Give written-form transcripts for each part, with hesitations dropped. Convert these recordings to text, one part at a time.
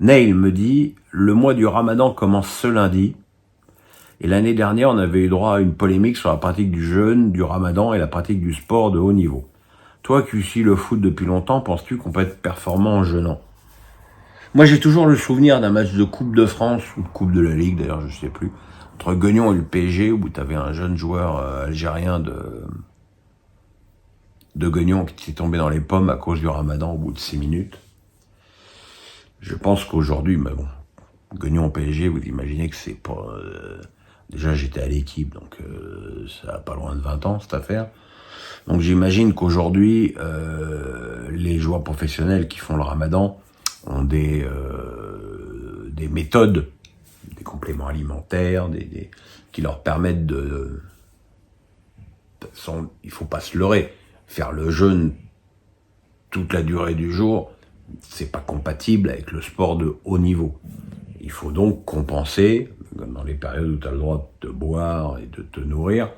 Neil me dit, le mois du Ramadan commence ce lundi. Et l'année dernière, on avait eu droit à une polémique sur la pratique du jeûne, du Ramadan et la pratique du sport de haut niveau. Toi qui suis le foot depuis longtemps, penses-tu qu'on peut être performant en jeûnant? Moi, j'ai toujours le souvenir d'un match de Coupe de France, ou de Coupe de la Ligue d'ailleurs, je sais plus, entre Guignon et le PSG, où tu avais un jeune joueur algérien de Guignon qui s'est tombé dans les pommes à cause du Ramadan au bout de 6 minutes. Je pense qu'aujourd'hui, mais bon, Guignon au PSG, vous imaginez que c'est pas... déjà, j'étais à l'équipe, donc ça a pas loin de 20 ans, cette affaire. Donc j'imagine qu'aujourd'hui, les joueurs professionnels qui font le Ramadan ont des méthodes, des compléments alimentaires, qui leur permettent de toute façon, il faut pas se leurrer. Faire le jeûne toute la durée du jour, c'est pas compatible avec le sport de haut niveau. Il faut donc compenser, dans les périodes où tu as le droit de te boire et de te nourrir,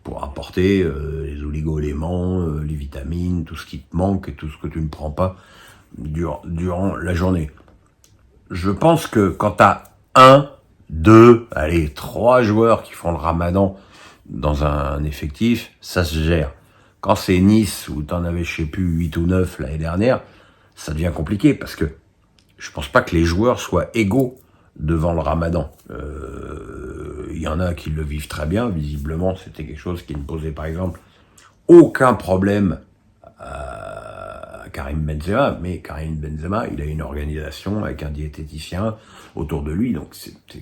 pour apporter les oligo-éléments, les vitamines, tout ce qui te manque et tout ce que tu ne prends pas durant la journée. Je pense que quand tu as 1, 2, allez, 3 joueurs qui font le Ramadan dans un effectif, ça se gère. Quand c'est Nice, où tu en avais, je sais plus, 8 ou 9 l'année dernière, ça devient compliqué parce que je pense pas que les joueurs soient égaux devant le Ramadan. Il y en a qui le vivent très bien, visiblement, c'était quelque chose qui ne posait par exemple aucun problème à Karim Benzema, mais Karim Benzema, il a une organisation avec un diététicien autour de lui, donc je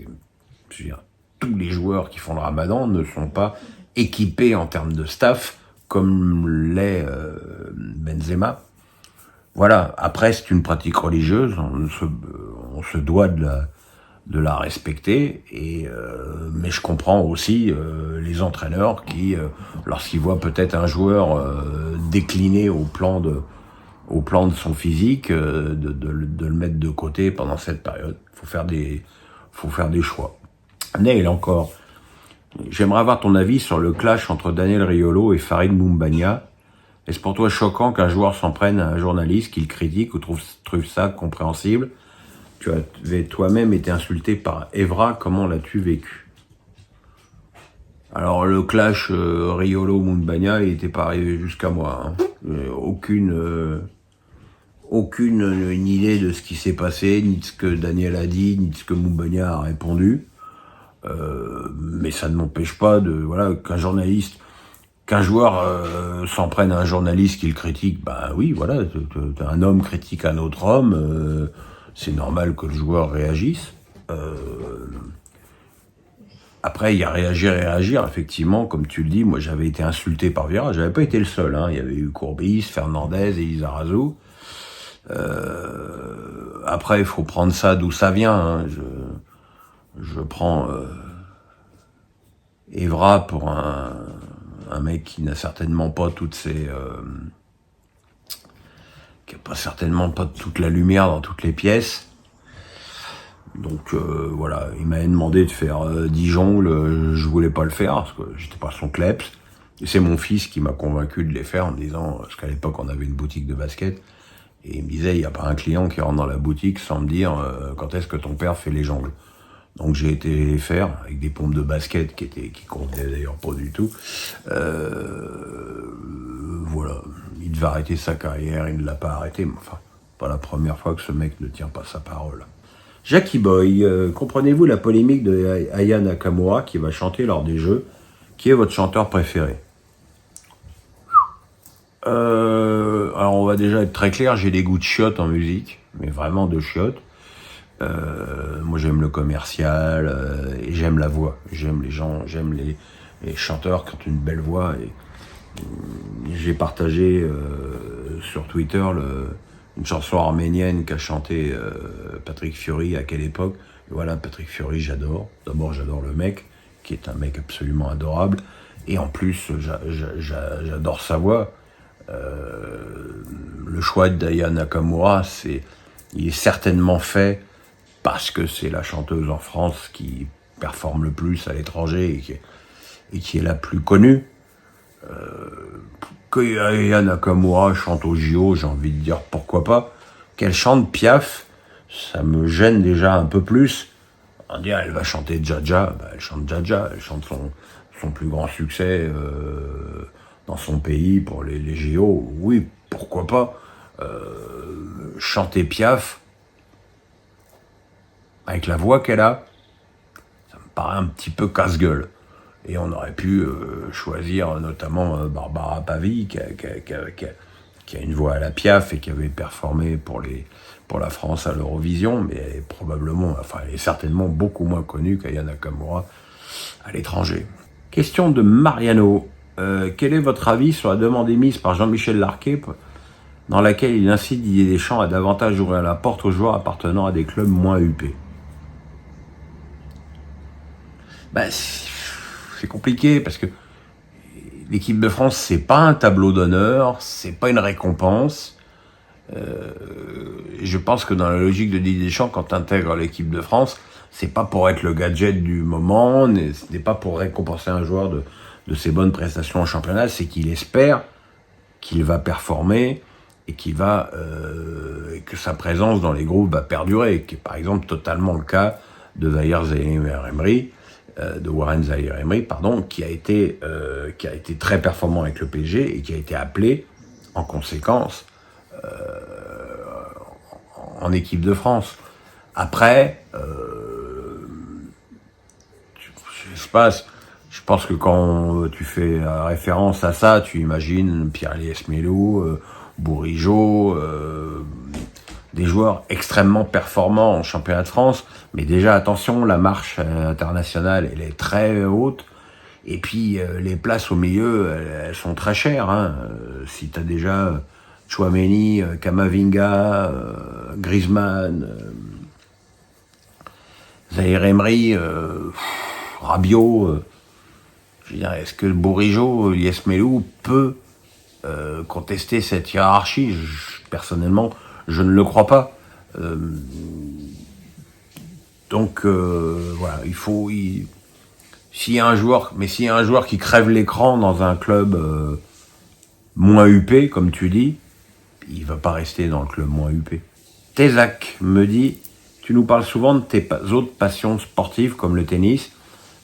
veux dire, tous les joueurs qui font le Ramadan ne sont pas équipés en termes de staff comme l'est Benzema. Voilà, après c'est une pratique religieuse, on se doit de la respecter, mais je comprends aussi les entraîneurs qui, lorsqu'ils voient peut-être un joueur décliner au plan de son physique, de le mettre de côté pendant cette période. Faut faire des choix. Neil encore, j'aimerais avoir ton avis sur le clash entre Daniel Riolo et Farid Moumbagna. Est-ce pour toi choquant qu'un joueur s'en prenne à un journaliste, qu'il critique ou trouve ça compréhensible? Tu avais toi-même été insulté par Evra, comment l'as-tu vécu? Alors le clash Riolo-Moumbagna, il n'était pas arrivé jusqu'à moi. Aucune idée de ce qui s'est passé, ni de ce que Daniel a dit, ni de ce que Moumbagna a répondu. Mais ça ne m'empêche pas qu'un joueur s'en prenne à un journaliste qui le critique. Bah oui, voilà, un homme critique un autre homme, c'est normal que le joueur réagisse. Après, il y a réagir, effectivement, comme tu le dis. Moi, j'avais été insulté par Vieira, j'avais pas été le seul. Il y avait eu Courbis, Fernandez et Lizarazu. Après, il faut prendre ça d'où ça vient. Je prends Evra pour un mec qui n'a certainement pas qui a pas certainement pas toute la lumière dans toutes les pièces. Donc voilà, il m'avait demandé de faire 10 jongles, je voulais pas le faire parce que j'étais pas son kleps. Et c'est mon fils qui m'a convaincu de les faire en me disant, parce qu'à l'époque on avait une boutique de basket, et il me disait, il n'y a pas un client qui rentre dans la boutique sans me dire quand est-ce que ton père fait les jongles. Donc j'ai été les faire avec des pompes de basket qui convenaient d'ailleurs pas du tout. Voilà, il devait arrêter sa carrière, il ne l'a pas arrêté, mais enfin, pas la première fois que ce mec ne tient pas sa parole. Jackie Boy, comprenez-vous la polémique de Aya Nakamura qui va chanter lors des Jeux? Qui est votre chanteur préféré? Alors on va déjà être très clair, j'ai des goûts de chiottes en musique, mais vraiment de chiottes. Moi j'aime le commercial et j'aime la voix, j'aime les gens, j'aime les chanteurs qui ont une belle voix. Et j'ai partagé sur Twitter une chanson arménienne qu'a chanté Patrick Fiori à quelle époque. Et voilà, Patrick Fiori, j'adore. D'abord, j'adore le mec, qui est un mec absolument adorable. Et en plus, j'adore sa voix. Le choix d'Aya Nakamura, il est certainement fait parce que c'est la chanteuse en France qui performe le plus à l'étranger et qui est la plus connue. Que Aya Nakamura chante au JO, j'ai envie de dire pourquoi pas. Qu'elle chante Piaf ça me gêne déjà un peu plus. On dit, elle va chanter Dja, elle chante Dja, elle chante son plus grand succès dans son pays pour les JO. Oui, pourquoi pas. Chanter Piaf, avec la voix qu'elle a, ça me paraît un petit peu casse-gueule. Et on aurait pu choisir notamment Barbara Pavy, qui a une voix à la Piaf et qui avait performé pour la France à l'Eurovision, mais elle est certainement beaucoup moins connue qu'Aya Nakamura à l'étranger. Question de Mariano. Quel est votre avis sur la demande émise par Jean-Michel Larquet dans laquelle il incite Didier Deschamps à davantage ouvrir la porte aux joueurs appartenant à des clubs moins huppés? C'est compliqué parce que l'équipe de France, c'est pas un tableau d'honneur, c'est pas une récompense. Je pense que dans la logique de Didier Deschamps, quand tu intègres l'équipe de France, c'est pas pour être le gadget du moment, ce n'est pas pour récompenser un joueur de ses bonnes prestations en championnat, c'est qu'il espère qu'il va performer et que sa présence dans les groupes va perdurer, qui est par exemple totalement le cas de Warren Zaïre-Emery, qui a été très performant avec le PSG et qui a été appelé en conséquence en équipe de France. Après, je pense que quand tu fais référence à ça, tu imagines Pierre-Eliès Mélou, Bourigeaud, des joueurs extrêmement performants en championnat de France, mais déjà attention, la marche internationale elle est très haute, et puis les places au milieu elles sont très chères. Si t'as déjà Tchouaméni, Kamavinga, Griezmann, Zaïre-Emery, Rabiot, je veux dire, est-ce que Bourigeaud, Eliès Mélou peut contester cette hiérarchie? Personnellement, je ne le crois pas. Donc voilà, s'il y a un joueur qui crève l'écran dans un club moins huppé, comme tu dis, il va pas rester dans le club moins huppé. Tézac me dit, tu nous parles souvent de tes autres passions sportives comme le tennis,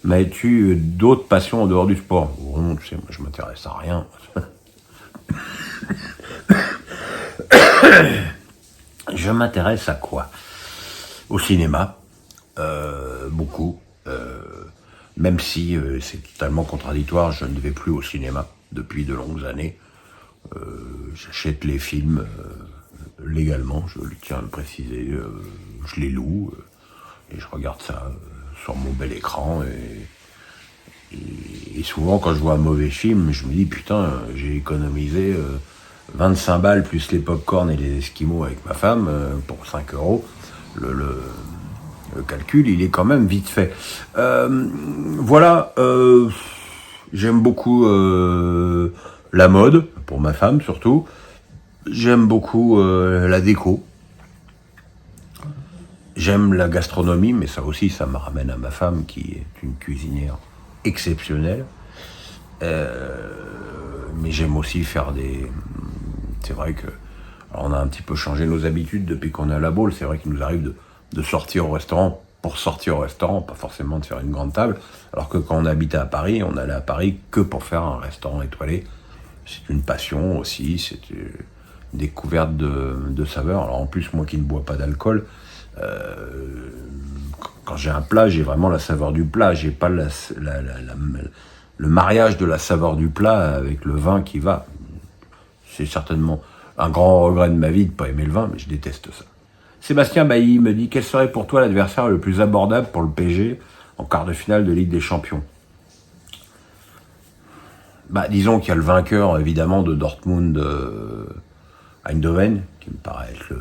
mais as-tu d'autres passions en dehors du sport? Bon, tu sais, moi je m'intéresse à rien. Je m'intéresse à quoi? Au cinéma, beaucoup. Même si c'est totalement contradictoire, je ne vais plus au cinéma depuis de longues années. J'achète les films légalement, je tiens à le préciser. Je les loue et je regarde ça sur mon bel écran. Et souvent, quand je vois un mauvais film, je me dis putain, j'ai économisé 25 balles plus les pop-corn et les esquimaux avec ma femme pour 5 euros. Le calcul, il est quand même vite fait. Voilà, j'aime beaucoup la mode, pour ma femme surtout. J'aime beaucoup la déco. J'aime la gastronomie, mais ça aussi, ça me ramène à ma femme qui est une cuisinière exceptionnelle. Mais j'aime aussi faire C'est vrai que on a un petit peu changé nos habitudes depuis qu'on est à La Baule. C'est vrai qu'il nous arrive de sortir au restaurant pour sortir au restaurant, pas forcément de faire une grande table. Alors que quand on habitait à Paris, on allait à Paris que pour faire un restaurant étoilé. C'est une passion aussi, c'est une découverte de saveurs. Alors en plus, moi qui ne bois pas d'alcool, quand j'ai un plat, j'ai vraiment la saveur du plat. J'ai pas le mariage de la saveur du plat avec le vin qui va. C'est certainement un grand regret de ma vie de ne pas aimer le vin, mais je déteste ça. Sébastien Bailly me dit, quel serait pour toi l'adversaire le plus abordable pour le PSG en quart de finale de Ligue des Champions? Disons qu'il y a le vainqueur, évidemment, de Dortmund Eindhoven, qui me paraît être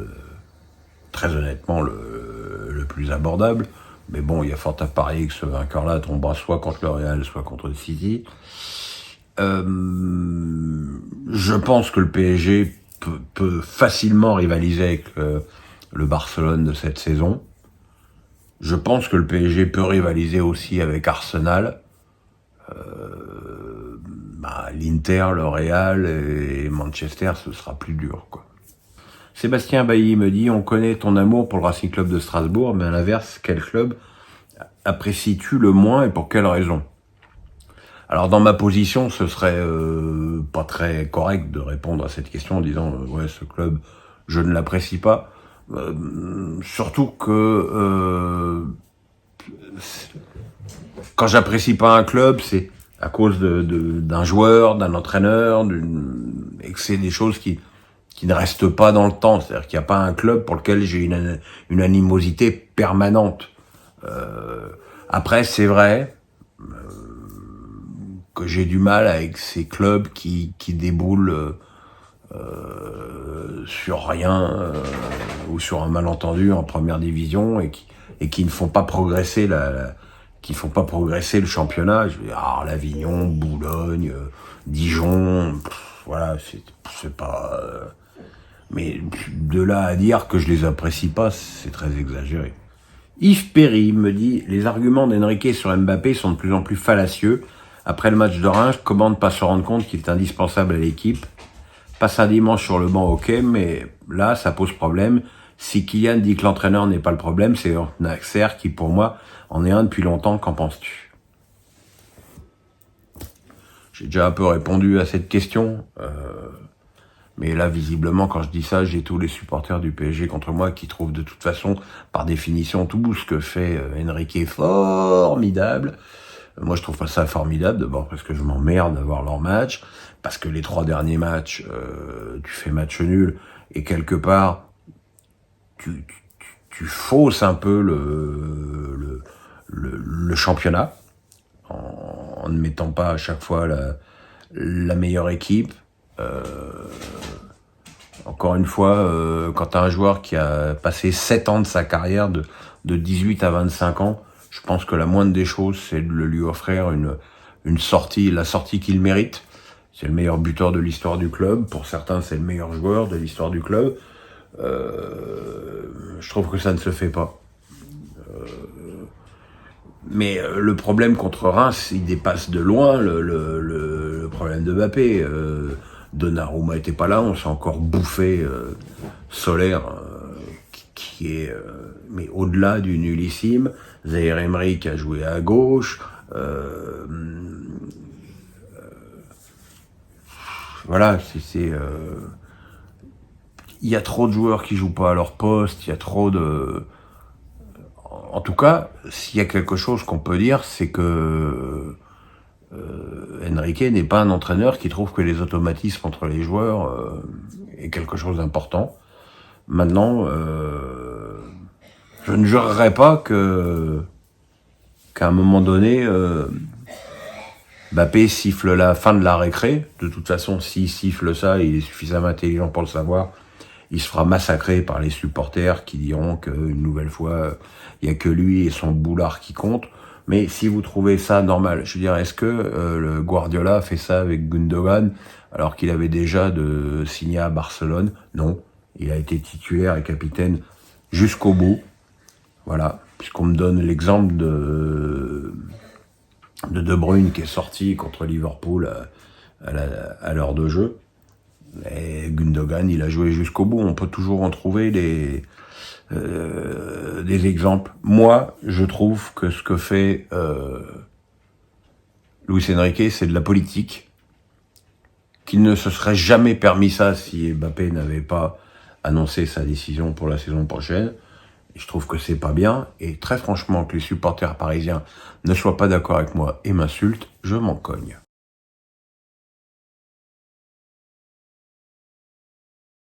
très honnêtement le plus abordable. Mais bon, il y a fort à parier que ce vainqueur-là tombera soit contre le Real, soit contre le City. Je pense que le PSG peut facilement rivaliser avec le Barcelone de cette saison. Je pense que le PSG peut rivaliser aussi avec Arsenal. L'Inter, le Real et Manchester, ce sera plus dur, quoi. Sébastien Bailly me dit, on connaît ton amour pour le Racing Club de Strasbourg, mais à l'inverse, quel club apprécies-tu le moins et pour quelle raison? Alors dans ma position, ce serait pas très correct de répondre à cette question en disant ouais, ce club, je ne l'apprécie pas. Surtout que quand j'apprécie pas un club, c'est à cause d'un joueur, d'un entraîneur, et que c'est des choses qui ne restent pas dans le temps. C'est-à-dire qu'il n'y a pas un club pour lequel j'ai une animosité permanente. Après, c'est vrai que j'ai du mal avec ces clubs qui déboulent sur rien ou sur un malentendu en première division et qui ne font pas progresser qui font pas progresser le championnat. L'Avignon, Boulogne, Dijon, voilà, c'est pas. Mais de là à dire que je les apprécie pas, c'est très exagéré. Yves Perry me dit, les arguments d'Enrique sur Mbappé sont de plus en plus fallacieux. Après le match de Reims, comment ne pas se rendre compte qu'il est indispensable à l'équipe? Passe un dimanche sur le banc, ok, mais là, ça pose problème. Si Kylian dit que l'entraîneur n'est pas le problème, c'est Nasser qui, pour moi, en est un depuis longtemps. Qu'en penses-tu? J'ai déjà un peu répondu à cette question. Mais là, visiblement, quand je dis ça, j'ai tous les supporters du PSG contre moi qui trouvent de toute façon, par définition, tout ce que fait Enrique formidable. Moi, je trouve pas ça formidable, d'abord parce que je m'emmerde à voir leur match, parce que les 3 derniers matchs, tu fais match nul, et quelque part, tu fausses un peu le championnat, en ne mettant pas à chaque fois la meilleure équipe. Encore une fois, quand tu as un joueur qui a passé 7 ans de sa carrière, de 18 à 25 ans, je pense que la moindre des choses, c'est de lui offrir une sortie, la sortie qu'il mérite. C'est le meilleur buteur de l'histoire du club. Pour certains, c'est le meilleur joueur de l'histoire du club. Je trouve que ça ne se fait pas. Mais le problème contre Reims, il dépasse de loin le problème de Mbappé. Donnarumma était pas là, on s'est encore bouffé Solaire, qui est mais au-delà du nullissime. Zaïre Emery qui a joué à gauche. Voilà, il y a trop de joueurs qui jouent pas à leur poste, il y a trop de. En tout cas, s'il y a quelque chose qu'on peut dire, c'est que Enrique n'est pas un entraîneur qui trouve que les automatismes entre les joueurs est quelque chose d'important. Maintenant, je ne jurerais pas qu'à un moment donné, Mbappé siffle la fin de la récré. De toute façon, s'il siffle ça, il est suffisamment intelligent pour le savoir. Il se fera massacrer par les supporters qui diront qu'une nouvelle fois, il n'y a que lui et son boulard qui compte. Mais si vous trouvez ça normal, je veux dire, est-ce que le Guardiola fait ça avec Gundogan alors qu'il avait déjà signé à Barcelone? Non, il a été titulaire et capitaine jusqu'au bout. Voilà, puisqu'on me donne l'exemple de De Bruyne qui est sorti contre Liverpool à l'heure de jeu. Et Gundogan, il a joué jusqu'au bout. On peut toujours en trouver des exemples. Moi, je trouve que ce que fait Luis Enrique, c'est de la politique. Qu'il ne se serait jamais permis ça si Mbappé n'avait pas annoncé sa décision pour la saison prochaine. Et je trouve que c'est pas bien. Et très franchement, que les supporters parisiens ne soient pas d'accord avec moi et m'insultent, je m'en cogne.